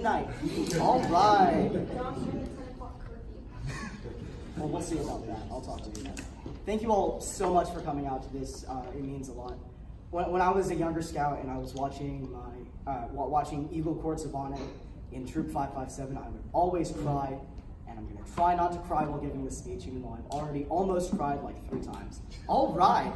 midnight. All right. Well, we'll see about that. I'll talk to you then. Thank you all so much for coming out to this. It means a lot. When I was a younger scout and I was watching watching Eagle Courts of Honor in Troop 557, I would always cry, and I'm going to try not to cry while giving this speech, even though I've already almost cried like 3 times. All right.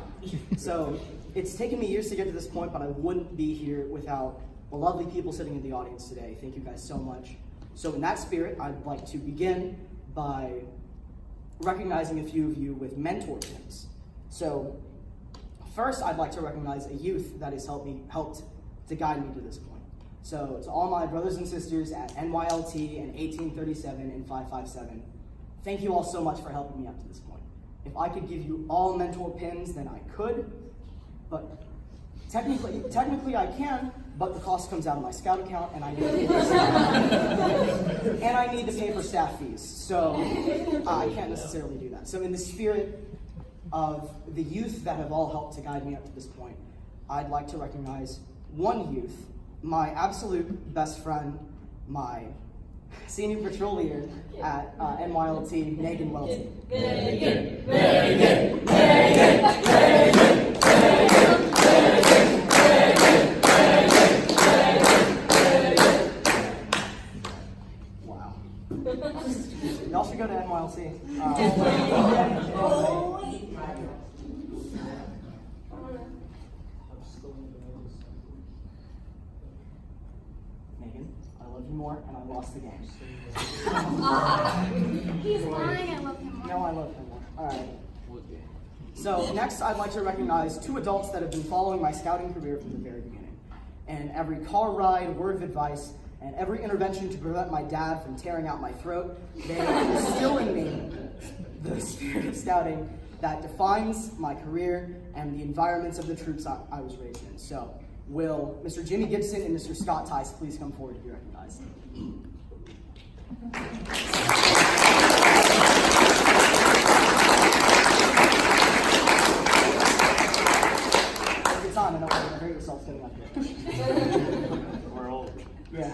So it's taken me years to get to this point, but I wouldn't be here without the lovely people sitting in the audience today. Thank you guys so much. So in that spirit, I'd like to begin by recognizing a few of you with mentor pins. So first, I'd like to recognize a youth that has helped to guide me to this point. So to all my brothers and sisters at NYLT and 1837 and 557, thank you all so much for helping me up to this point. If I could give you all mentor pins, then I could, but technically I can, but the cost comes out of my scout account, and I need to pay for staff. And I need to pay for staff fees, so I can't necessarily do that. So in the spirit of the youth that have all helped to guide me up to this point, I'd like to recognize one youth, my absolute best friend, my senior patrol leader at NYLT, Megan Welty. Wow. Y'all should go to NYLT. Megan, I love you more, and I lost the game. He's lying, I love him more. No, I love him more. All right. So next, I'd like to recognize 2 adults that have been following my scouting career from the very beginning. And every car ride, word of advice, and every intervention to prevent my dad from tearing out my throat, they instill in me the spirit of scouting that defines my career and the environments of the troops I was raised in. So will Mr. Jimmy Gibson and Mr. Scott Tice please come forward to be recognized? Take your time, I don't want you to hurt yourself getting up here. We're old. Yeah.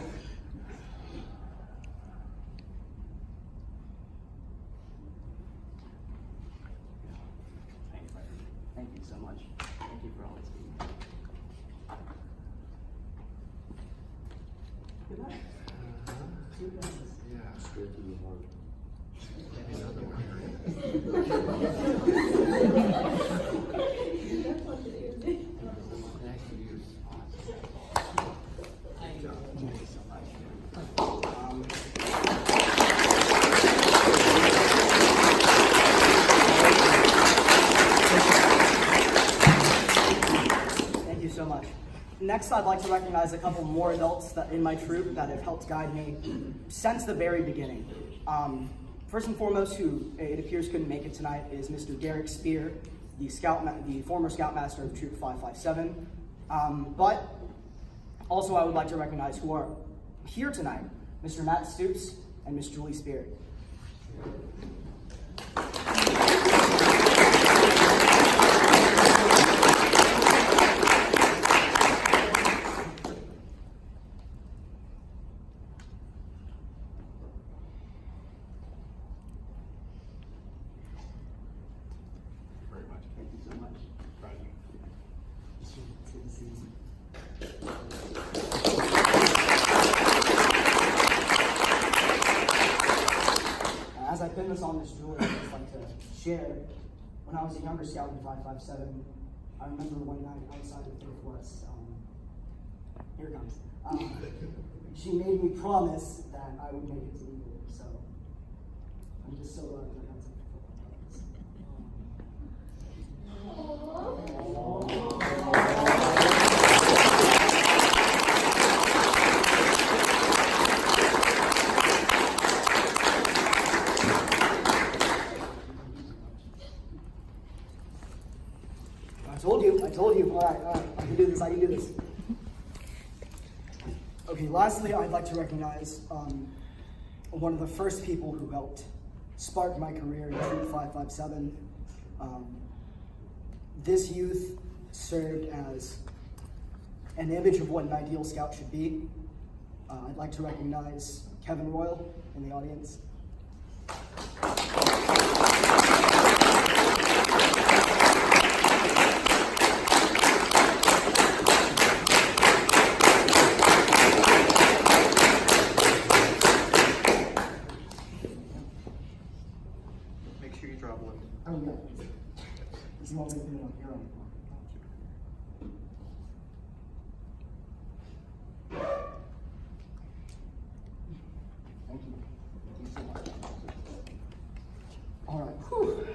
Thank you so much. Thank you for all this. Good night. Yeah, straight to the heart. Thank you so much. Thank you so much. Next, I'd like to recognize a couple more adults in my troop that have helped guide me since the very beginning. First and foremost, who it appears couldn't make it tonight, is Mr. Derek Spear, the former Scoutmaster of Troop 557. But also I would like to recognize who are here tonight, Mr. Matt Stoops and Miss Julie Spear. Very much. Thank you so much. Proud of you. As I pin this on Miss Julie, I'd just like to share, when I was a younger scout in 557, I remember one night outside of Fifth West, here it comes. She made me promise that I would make it to Eagle, so I'm just so glad that I got to I told you. All right. I can do this. Okay, lastly, I'd like to recognize one of the first people who helped spark my career in Troop 557. This youth served as an image of what an ideal scout should be. I'd like to recognize Kevin Royal in the audience. Make sure you drop one. Oh, yeah. You want me to do it on your own? Thank you. Thank you so much. All right. Whew.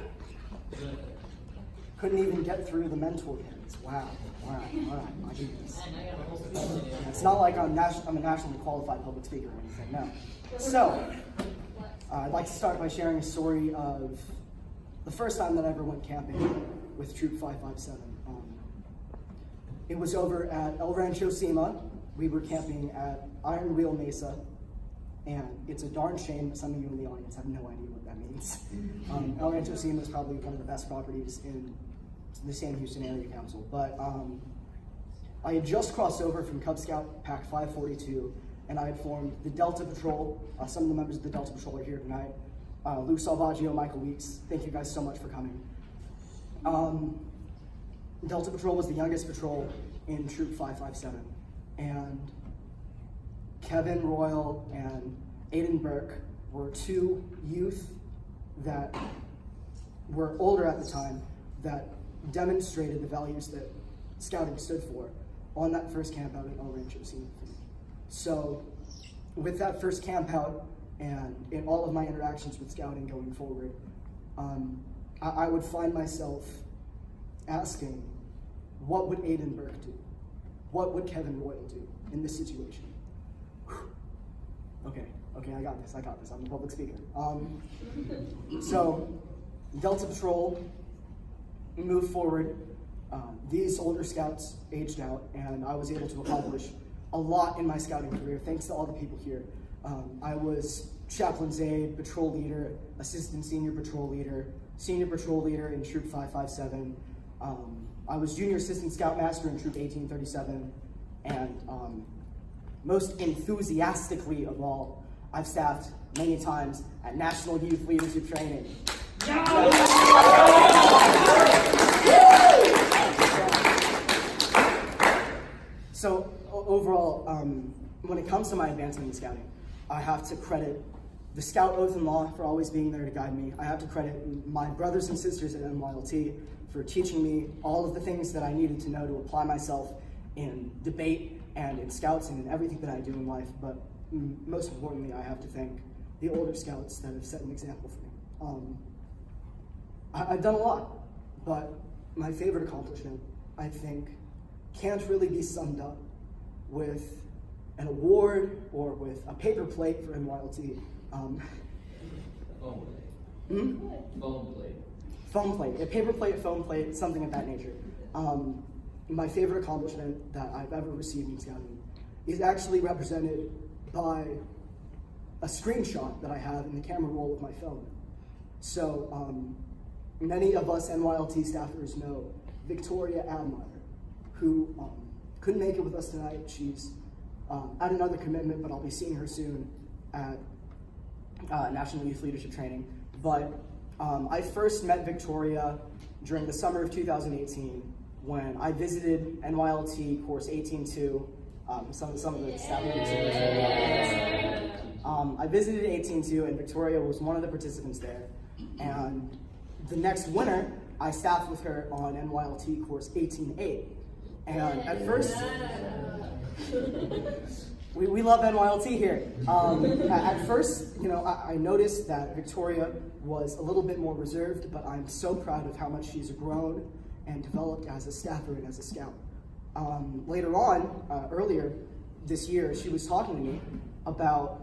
Couldn't even get through the mentor pins. Wow. All right. My goodness. It's not like I'm a nationally qualified public speaker or anything. No. So, I'd like to start by sharing a story of the first time that I ever went camping with Troop 557. It was over at El Rancho Sima. We were camping at Iron Wheel Mesa, and it's a darn shame that some of you in the audience have no idea what that means. El Rancho Sima is probably one of the best properties in the San Houston Area Council, but I had just crossed over from Cub Scout Pack 542, and I had formed the Delta Patrol. Some of the members of the Delta Patrol are here tonight. Lou Salvaggio, Michael Weeks, thank you guys so much for coming. Delta Patrol was the youngest patrol in Troop 557, and Kevin Royal and Aiden Burke were two youth that were older at the time that demonstrated the values that Scouting stood for on that first camp out at El Rancho Sima. So with that first camp out and in all of my interactions with Scouting going forward, I would find myself asking, what would Aiden Burke do? What would Kevin Royal do in this situation? Whew. Okay, I got this. I'm a public speaker. So, Delta Patrol moved forward. These older scouts aged out, and I was able to accomplish a lot in my scouting career, thanks to all the people here. I was chaplain's aide, patrol leader, assistant senior patrol leader in Troop 557. I was junior assistant scoutmaster in Troop 1837, and most enthusiastically of all, I've staffed many times at National Youth Leadership Training. So overall, when it comes to my advancement in scouting, I have to credit the Scout Oath and Law for always being there to guide me. I have to credit my brothers and sisters at NYLT for teaching me all of the things that I needed to know to apply myself in debate and in scouts and in everything that I do in life. But most importantly, I have to thank the older scouts that have set an example for me. I've done a lot, but my favorite accomplishment, I think, can't really be summed up with an award or with a paper plate for NYLT. Foam plate, a paper plate, foam plate, something of that nature. My favorite accomplishment that I've ever received in scouting is actually represented by a screenshot that I have in the camera roll of my phone. So many of us NYLT staffers know Victoria Admire, who couldn't make it with us tonight. She's at another commitment, but I'll be seeing her soon at National Youth Leadership Training. But I first met Victoria during the summer of 2018 when I visited NYLT course 18-2. Some of the staff members here. I visited 18-2, and Victoria was one of the participants there. And the next winter, I staffed with her on NYLT course 18-8. And at first, we love NYLT here. At first, I noticed that Victoria was a little bit more reserved, but I'm so proud of how much she's grown and developed as a staffer and as a scout. Later on, earlier this year, she was talking to me about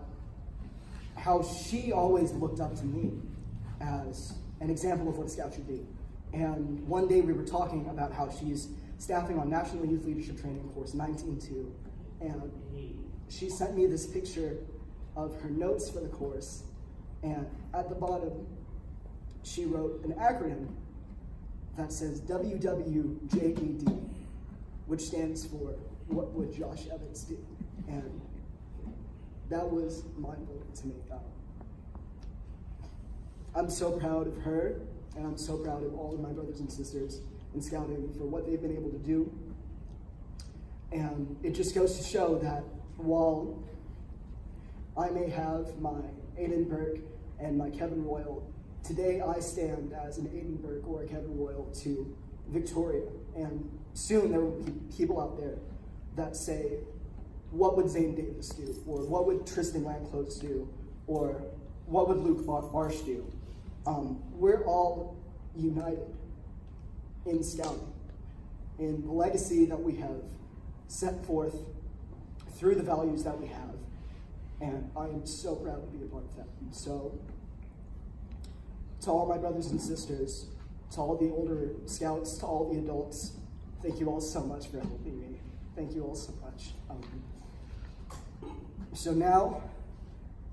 how she always looked up to me as an example of what a scout should be. And one day we were talking about how she's staffing on National Youth Leadership Training course 19-2, and she sent me this picture of her notes for the course, and at the bottom, she wrote an acronym that says WWJED, which stands for What Would Josh Evetts Do? And that was mind-blowing to me. I'm so proud of her, and I'm so proud of all of my brothers and sisters in scouting for what they've been able to do. And it just goes to show that while I may have my Aiden Burke and my Kevin Royal, today I stand as an Aiden Burke or a Kevin Royal to Victoria. And soon there will be people out there that say, what would Zane Davis do? Or what would Tristan Lanclose do? Or what would Luke Marsh do? We're all united in scouting, in the legacy that we have set forth through the values that we have. And I am so proud to be a part of that. And so, to all my brothers and sisters, to all the older scouts, to all the adults, thank you all so much for helping me. Thank you all so much. So now,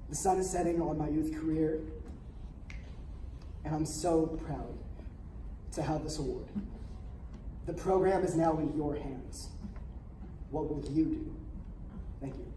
the sun is setting on my youth career, and I'm so proud to have this award. The program is now in your hands. What will you do? Thank you.